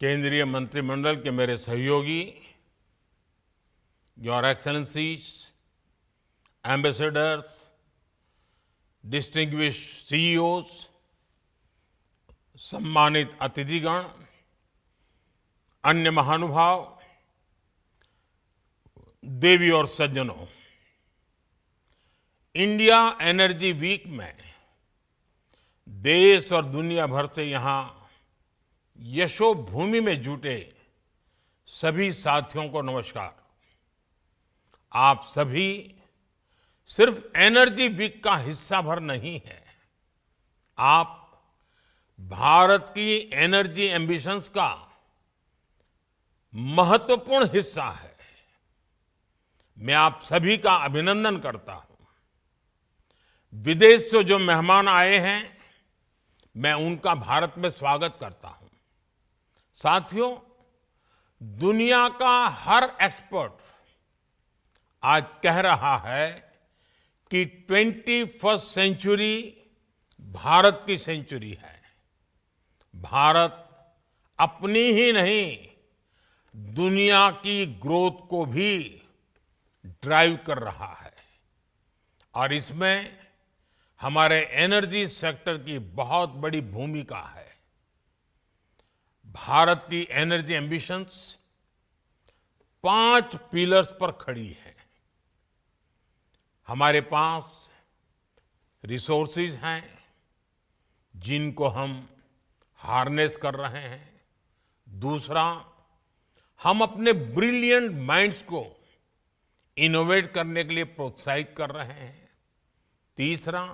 केंद्रीय मंत्रिमंडल के मेरे सहयोगी, your excellencies, ambassadors, distinguished CEOs, सम्मानित अतिथिगण, अन्य महानुभाव, देवी और सज्जनों, इंडिया एनर्जी वीक में देश और दुनिया भर से यहाँ यशोभूमि में जुटे सभी साथियों को नमस्कार। आप सभी सिर्फ एनर्जी वीक का हिस्सा भर नहीं है, आप भारत की एनर्जी एम्बिशंस का महत्वपूर्ण हिस्सा है। मैं आप सभी का अभिनंदन करता हूं। विदेश से जो मेहमान आए हैं, मैं उनका भारत में स्वागत करता हूं। साथियों, दुनिया का हर एक्सपर्ट आज कह रहा है कि 21st सेंचुरी भारत की सेंचुरी है। भारत अपनी ही नहीं, दुनिया की ग्रोथ को भी ड्राइव कर रहा है और इसमें हमारे एनर्जी सेक्टर की बहुत बड़ी भूमिका है। भारत की एनर्जी एम्बिशंस 5 पिलर्स पर खड़ी है। हमारे पास रिसोर्सेज हैं जिनको हम हार्नेस कर रहे हैं। दूसरा, हम अपने ब्रिलियंट माइंड्स को इनोवेट करने के लिए प्रोत्साहित कर रहे हैं। तीसरा,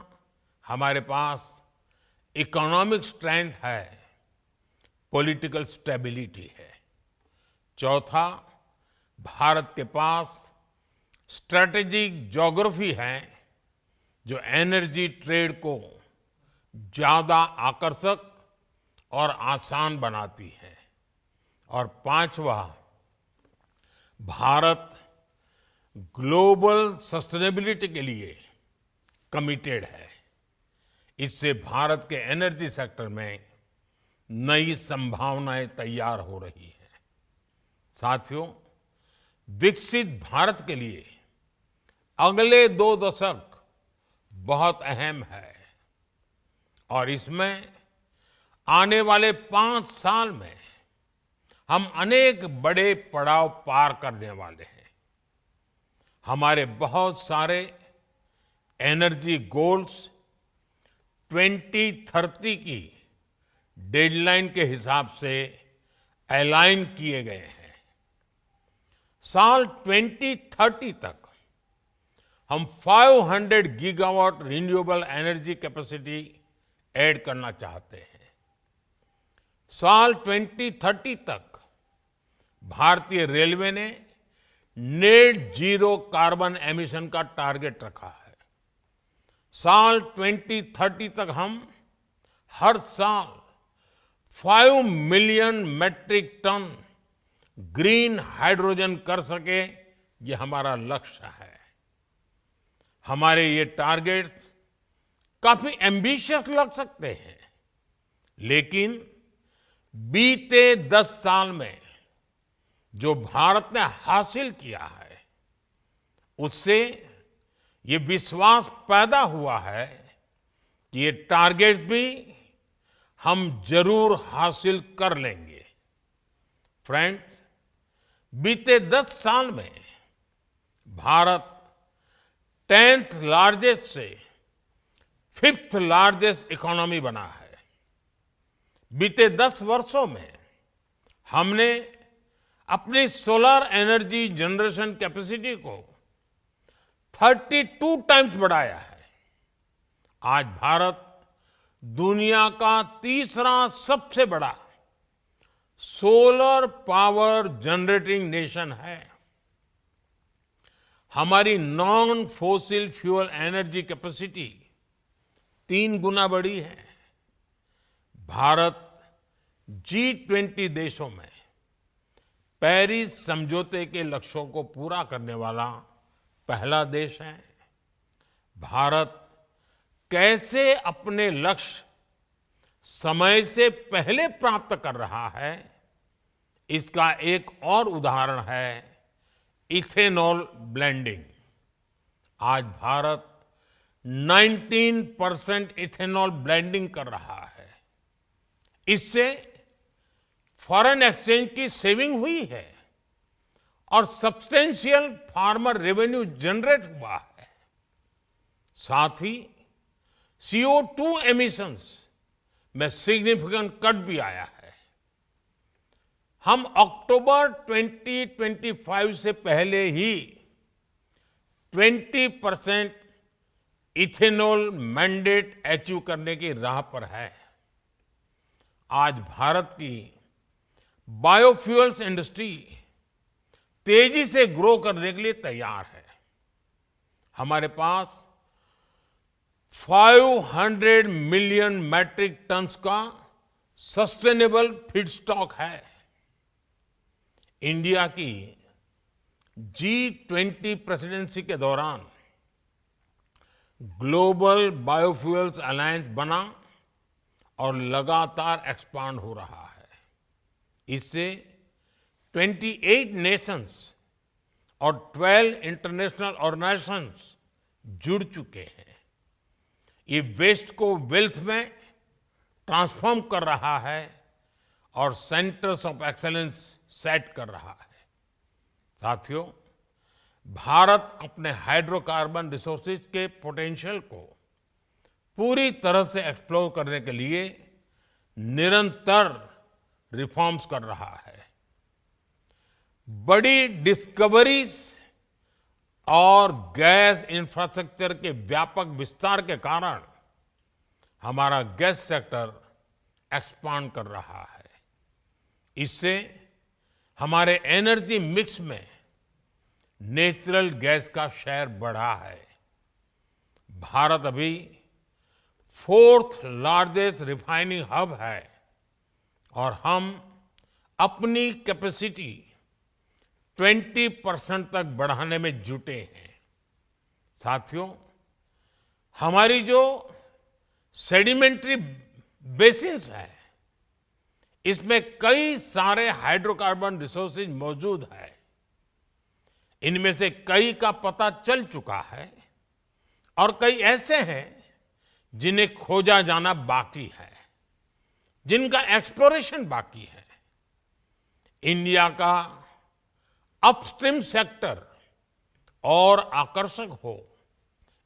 हमारे पास इकोनॉमिक स्ट्रेंथ है, पॉलिटिकल स्टेबिलिटी है। चौथा, भारत के पास स्ट्रेटेजिक ज्योग्राफी है जो एनर्जी ट्रेड को ज्यादा आकर्षक और आसान बनाती है। और पांचवा, भारत ग्लोबल सस्टेनेबिलिटी के लिए कमिटेड है। इससे भारत के एनर्जी सेक्टर में नई संभावनाएं तैयार हो रही हैं। साथियों, विकसित भारत के लिए अगले 2 दशक बहुत अहम है और इसमें आने वाले 5 साल में हम अनेक बड़े पड़ाव पार करने वाले हैं। हमारे बहुत सारे एनर्जी गोल्स 2030 की डेडलाइन के हिसाब से अलाइन किए गए हैं। साल 2030 तक हम 500 gigawatt renewable energy capacity add करना चाहते हैं। साल 2030 तक भारतीय रेलवे ने नेट जीरो कार्बन एमिशन का टारगेट रखा है। साल 2030 तक हम हर साल 5 million metric ton green hydrogen कर सके, ये हमारा लक्ष्य है। हमारे ये टारगेट्स काफी एम्बिशियस लग सकते हैं, लेकिन बीते 10 साल में जो भारत ने हासिल किया है, उससे ये विश्वास पैदा हुआ है कि ये टारगेट्स भी हम जरूर हासिल कर लेंगे। फ्रेंड्स, बीते 10 साल में भारत 10th लार्जेस्ट से 5th लार्जेस्ट इकोनॉमी बना है। बीते 10 वर्षों में हमने अपनी सोलर एनर्जी जनरेशन कैपेसिटी को 32 टाइम्स बढ़ाया है। आज भारत दुनिया का तीसरा सबसे बड़ा सोलर पावर जनरेटिंग नेशन है। हमारी non fossil fuel energy capacity 3 गुना बढ़ी है। भारत G20 देशों में पेरिस समझौते के लक्ष्यों को पूरा करने वाला पहला देश है। भारत कैसे अपने लक्ष्य समय से पहले प्राप्त कर रहा है, इसका एक और उदाहरण है इथेनॉल ब्लेंडिंग। आज भारत 19% इथेनॉल ब्लेंडिंग कर रहा है। इससे फॉरेन एक्सचेंज की सेविंग हुई है और सब्सटेंशियल फार्मर रेवेन्यू जनरेट हुआ है। साथ ही CO2 एमिशंस में सिग्निफिकेंट कट भी आया है। हम अक्टूबर 2025 से पहले ही 20% इथेनॉल मैंडेट अचीव करने की राह पर है। आज भारत की बायोफ्यूल्स इंडस्ट्री तेजी से ग्रो करने के लिए तैयार है। हमारे पास 500 मिलियन मैट्रिक टन्स का सस्टेनेबल फीडस्टॉक है। इंडिया की G20 प्रेसिडेंसी के दौरान ग्लोबल बायोफ्यूल्स अलायंस बना और लगातार एक्सपांड हो रहा है। इससे 28 नेशंस और 12 इंटरनेशनल ऑर्गेनाइजेशंस जुड़ चुके हैं। ये वेस्ट को वेल्थ में ट्रांसफॉर्म कर रहा है और सेंटर्स ऑफ एक्सीलेंस सेट कर रहा है। साथियों, भारत अपने हाइड्रोकार्बन रिसोर्सेज के पोटेंशियल को पूरी तरह से एक्सप्लोर करने के लिए निरंतर रिफॉर्म्स कर रहा है। बड़ी डिस्कवरीज और गैस इंफ्रास्ट्रक्चर के व्यापक विस्तार के कारण हमारा गैस सेक्टर एक्सपांड कर रहा है। इससे हमारे एनर्जी मिक्स में नेचुरल गैस का शेयर बढ़ा है। भारत अभी 4th लार्जेस्ट रिफाइनिंग हब है और हम अपनी कैपेसिटी 20% तक बढ़ाने में जुटे हैं। साथियों, हमारी जो सेडिमेंट्री बेसिन्स है, इसमें कई सारे हाइड्रोकार्बन रिसोर्सेज मौजूद है। इनमें से कई का पता चल चुका है और कई ऐसे हैं जिन्हें खोजा जाना बाकी है, जिनका एक्सप्लोरेशन बाकी है। इंडिया का अपस्ट्रीम सेक्टर और आकर्षक हो,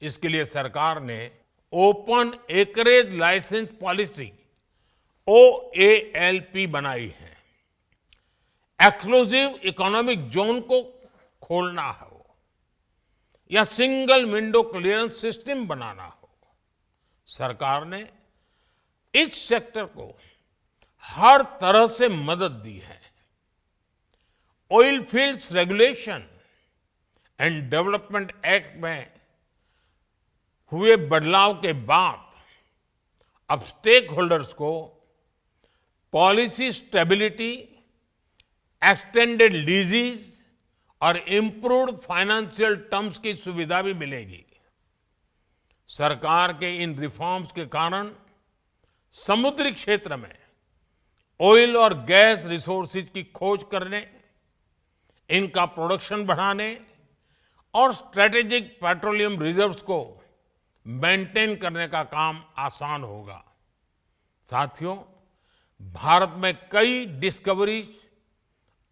इसके लिए सरकार ने open acreage licence policy OALP बनाई है। एक्सक्लूसिव इकोनॉमिक जोन को खोलना हो या सिंगल विंडो क्लियरेंस सिस्टम बनाना हो, सरकार ने इस सेक्टर को हर तरह से मदद दी है। Oil fields regulation and development act में हुए बदलाव के बाद अब स्टेक होल्डर्स को पॉलिसी स्टेबिलिटी, एक्सटेंडेड लीजेस और इंप्रूव्ड फाइनेंशियल टर्म्स की सुविधा भी मिलेगी। सरकार के इन रिफॉर्म्स के कारण समुद्री क्षेत्र में ऑयल और गैस रिसोर्सेज की खोज करने, इनका प्रोडक्शन बढ़ाने और स्ट्रेटेजिक पेट्रोलियम रिजर्व्स को मेंटेन करने का काम आसान होगा। साथियों, भारत में कई डिस्कवरीज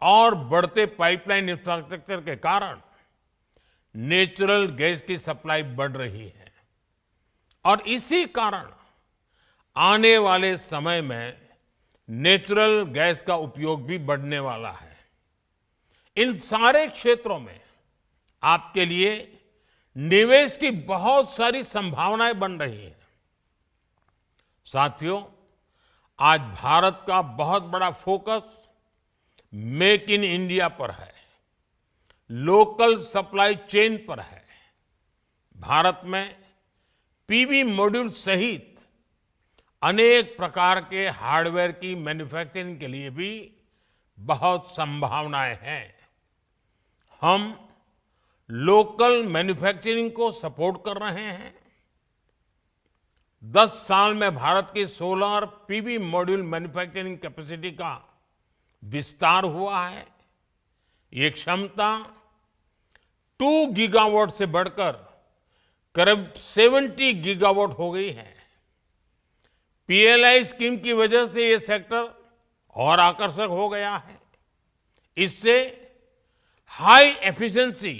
और बढ़ते पाइपलाइन इंफ्रास्ट्रक्चर के कारण नेचुरल गैस की सप्लाई बढ़ रही है और इसी कारण आने वाले समय में नेचुरल गैस का उपयोग भी बढ़ने वाला है। इन सारे क्षेत्रों में आपके लिए निवेश की बहुत सारी संभावनाएं बन रही हैं। साथियों, आज भारत का बहुत बड़ा फोकस मेक इन इंडिया पर है, लोकल सप्लाई चेन पर है। भारत में पीवी मॉड्यूल सहित अनेक प्रकार के हार्डवेयर की मैन्युफैक्चरिंग के लिए भी बहुत संभावनाएं हैं। हम लोकल मैन्युफैक्चरिंग को सपोर्ट कर रहे हैं। 10 साल में भारत की solar PV module manufacturing capacity का विस्तार हुआ है। ये क्षमता 2 गीगावाट से बढ़कर करीब 70 गीगावाट हो गई है। पीएलआई स्कीम की वजह से ये सेक्टर और आकर्षक हो गया है। इससे high efficiency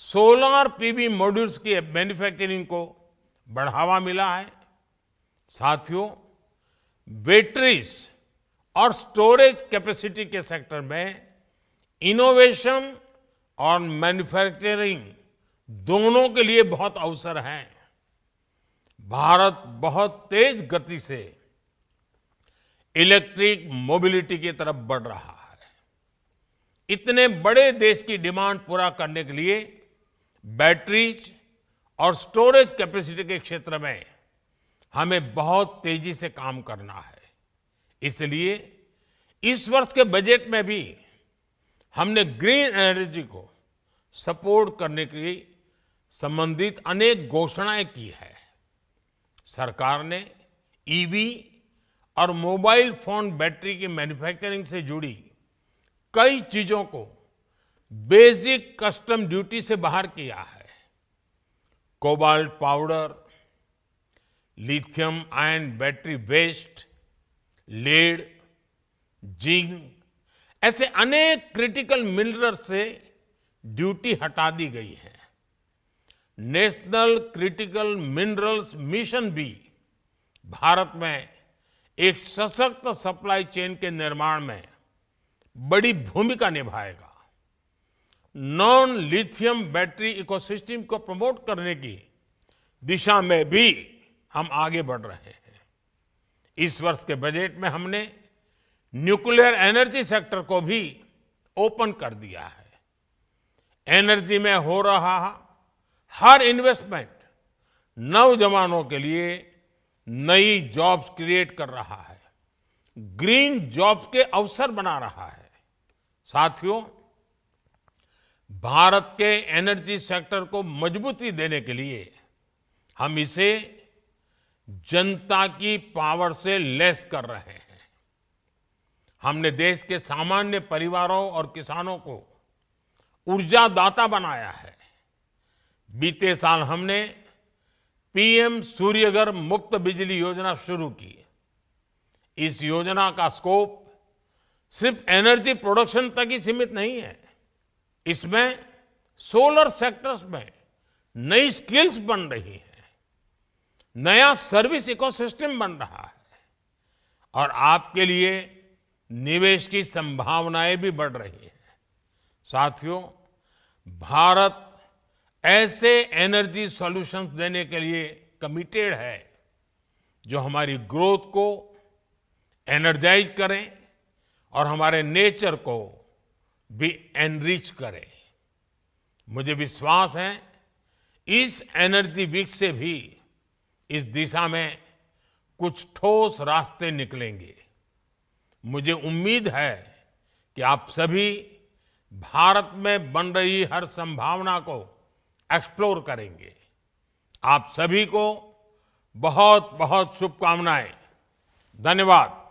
solar PV modules की मैन्युफैक्चरिंग को बढ़ावा मिला है। साथियों, बैटरीज और स्टोरेज कैपेसिटी के सेक्टर में इनोवेशन और मैन्युफैक्चरिंग दोनों के लिए बहुत अवसर हैं। भारत बहुत तेज गति से इलेक्ट्रिक मोबिलिटी की तरफ बढ़ रहा है। इतने बड़े देश की डिमांड पूरा करने के लिए बैटरीज और स्टोरेज कैपेसिटी के क्षेत्र में हमें बहुत तेजी से काम करना है। इसलिए इस वर्ष के बजट में भी हमने ग्रीन एनर्जी को सपोर्ट करने की संबंधित अनेक घोषणाएं की है। सरकार ने ईवी और मोबाइल फोन बैटरी की मैन्युफैक्चरिंग से जुड़ी कई चीजों को बेसिक कस्टम ड्यूटी से बाहर किया है। Cobalt powder, lithium ion battery waste, lead, zinc ऐसे अनेक क्रिटिकल मिनरल्स से ड्यूटी हटा दी गई है। नेशनल क्रिटिकल मिनरल्स मिशन भी भारत में एक सशक्त सप्लाई चेन के निर्माण में बड़ी भूमिका निभाएगा। नॉन लिथियम बैटरी इकोसिस्टम को प्रमोट करने की दिशा में भी हम आगे बढ़ रहे हैं। इस वर्ष के बजट में हमने न्यूक्लियर एनर्जी सेक्टर को भी ओपन कर दिया है। एनर्जी में हो रहा हर इन्वेस्टमेंट नौजवानों के लिए नई जॉब्स क्रिएट कर रहा है, ग्रीन जॉब्स के अवसर बना रहा है। साथियों, भारत के एनर्जी सेक्टर को मजबूती देने के लिए हम इसे जनता की पावर से लैस कर रहे हैं। हमने देश के सामान्य परिवारों और किसानों को ऊर्जादाता बनाया है। बीते साल हमने पीएम सूर्यघर मुफ्त बिजली योजना शुरू की। इस योजना का स्कोप सिर्फ एनर्जी प्रोडक्शन तक ही सीमित नहीं है। इसमें सोलर सेक्टर्स में नई स्किल्स बन रही हैं, नया सर्विस इकोसिस्टम बन रहा है और आपके लिए निवेश की संभावनाएं भी बढ़ रही हैं। साथियों, भारत ऐसे एनर्जी सॉल्यूशंस देने के लिए कमिटेड है जो हमारी ग्रोथ को एनर्जाइज करें और हमारे नेचर को भी एनरिच करें। मुझे विश्वास है इस एनर्जी वीक से भी इस दिशा में कुछ ठोस रास्ते निकलेंगे। मुझे उम्मीद है कि आप सभी भारत में बन रही हर संभावना को एक्सप्लोर करेंगे। आप सभी को बहुत बहुत शुभकामनाएं। धन्यवाद।